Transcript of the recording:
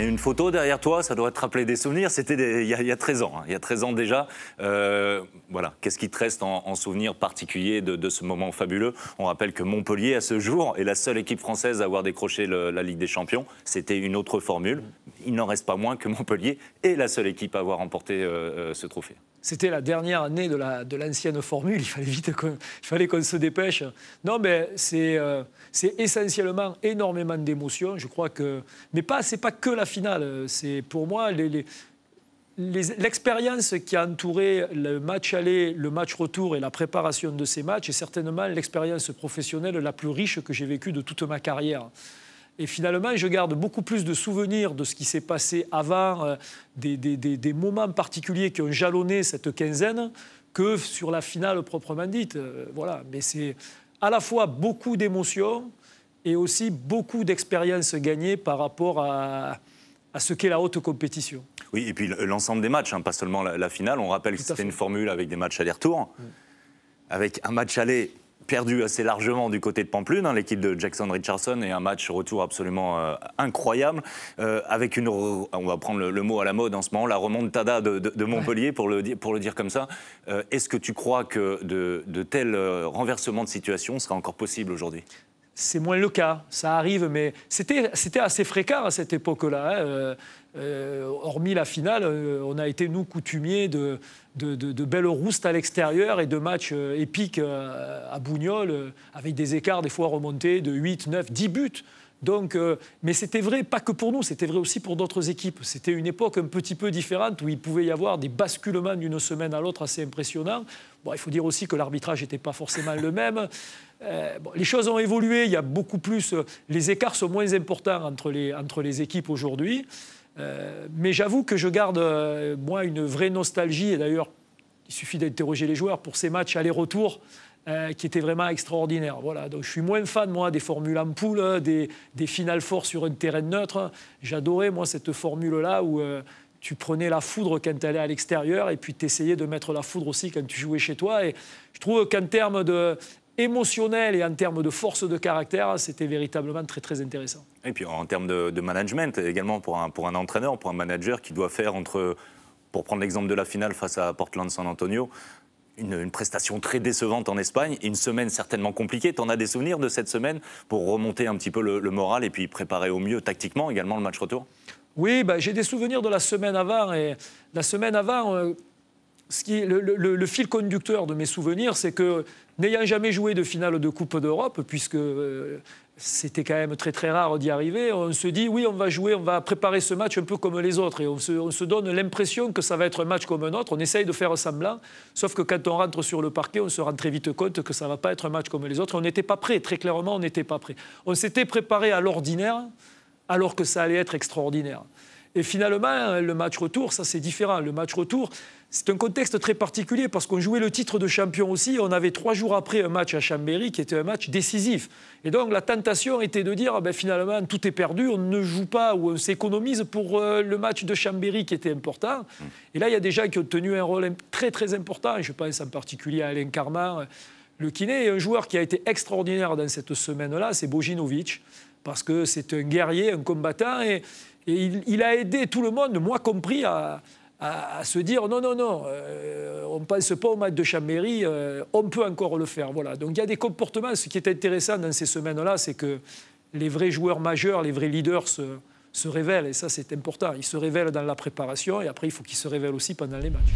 Il y a une photo derrière toi, ça doit te rappeler des souvenirs. C'était il y a 13 ans, hein. Il y a 13 ans déjà. Voilà. Qu'est-ce qui te reste en souvenir particulier de ce moment fabuleux? On rappelle que Montpellier, à ce jour, est la seule équipe française à avoir décroché la Ligue des Champions. C'était une autre formule. Il n'en reste pas moins que Montpellier est la seule équipe à avoir remporté ce trophée. C'était la dernière année de l'ancienne formule, il fallait qu'on se dépêche. Non, mais c'est essentiellement énormément d'émotions. Je crois que... Mais c'est pas que la finale. C'est pour moi l'expérience qui a entouré le match aller, le match retour et la préparation de ces matchs est certainement l'expérience professionnelle la plus riche que j'ai vécue de toute ma carrière. Et finalement, je garde beaucoup plus de souvenirs de ce qui s'est passé avant, des moments particuliers qui ont jalonné cette quinzaine, que sur la finale proprement dite. Voilà. Mais c'est à la fois beaucoup d'émotions et aussi beaucoup d'expériences gagnées par rapport à ce qu'est la haute compétition. Oui, et puis l'ensemble des matchs, hein, pas seulement la finale. On rappelle que c'était une formule avec des matchs aller-retour, avec un match aller perdu assez largement du côté de Pampelune, hein, l'équipe de Jackson Richardson, et un match retour absolument incroyable, avec on va prendre le mot à la mode en ce moment, la remontada de Montpellier, pour le dire comme ça. Est-ce que tu crois que de tels renversements de situation sera encore possible aujourd'hui? C'est moins le cas, ça arrive, mais c'était assez fréquent à cette époque-là. Hormis la finale, on a été, nous, coutumiers de belles roustes à l'extérieur et de matchs épiques à Bougnols, avec des écarts des fois remontés de 8, 9, 10 buts. Donc, mais c'était vrai, pas que pour nous, c'était vrai aussi pour d'autres équipes. C'était une époque un petit peu différente où il pouvait y avoir des basculements d'une semaine à l'autre assez impressionnants. Bon, il faut dire aussi que l'arbitrage n'était pas forcément le même. Les choses ont évolué, il y a beaucoup plus... les écarts sont moins importants entre les équipes aujourd'hui. Mais j'avoue que je garde, moi, une vraie nostalgie. Et d'ailleurs, il suffit d'interroger les joueurs pour ces matchs aller-retour qui étaient vraiment extraordinaires. Voilà. Donc, je suis moins fan, moi, des formules en poule, des finales forts sur un terrain neutre. J'adorais, moi, cette formule-là où tu prenais la foudre quand tu allais à l'extérieur et puis tu essayais de mettre la foudre aussi quand tu jouais chez toi. Et je trouve qu'en termes émotionnel et en termes de force de caractère, c'était véritablement très, très intéressant. Et puis en termes de management, également pour un entraîneur, pour un manager qui doit faire pour prendre l'exemple de la finale face à Portland San Antonio, une prestation très décevante en Espagne, et une semaine certainement compliquée. Tu en as des souvenirs de cette semaine pour remonter un petit peu le moral et puis préparer au mieux tactiquement également le match retour? Oui, j'ai des souvenirs de la semaine avant. Et la semaine avant, le fil conducteur de mes souvenirs, c'est que, n'ayant jamais joué de finale de Coupe d'Europe, puisque c'était quand même très très rare d'y arriver, on se dit oui, on va préparer ce match un peu comme les autres, et on se donne l'impression que ça va être un match comme un autre. On essaye de faire semblant, sauf que quand on rentre sur le parquet, on se rend très vite compte que ça ne va pas être un match comme les autres. On n'était pas prêt, très clairement, on n'était pas prêt. On s'était préparé à l'ordinaire, alors que ça allait être extraordinaire. Et finalement, le match retour, ça c'est différent. Le match retour, c'est un contexte très particulier parce qu'on jouait le titre de champion aussi. On avait 3 jours après un match à Chambéry qui était un match décisif. Et donc la tentation était de dire finalement tout est perdu, on ne joue pas ou on s'économise pour le match de Chambéry qui était important. Et là, il y a des gens qui ont tenu un rôle très très important. Je pense en particulier à Alain Carman, le kiné. Et un joueur qui a été extraordinaire dans cette semaine-là, c'est Bojinovic, parce que c'est un guerrier, un combattant. Et il a aidé tout le monde, moi compris, à se dire non, on ne pense pas au match de Chambéry, on peut encore le faire. Voilà. Donc il y a des comportements. Ce qui est intéressant dans ces semaines-là, c'est que les vrais joueurs majeurs, les vrais leaders se révèlent. Et ça, c'est important. Ils se révèlent dans la préparation et après, il faut qu'ils se révèlent aussi pendant les matchs.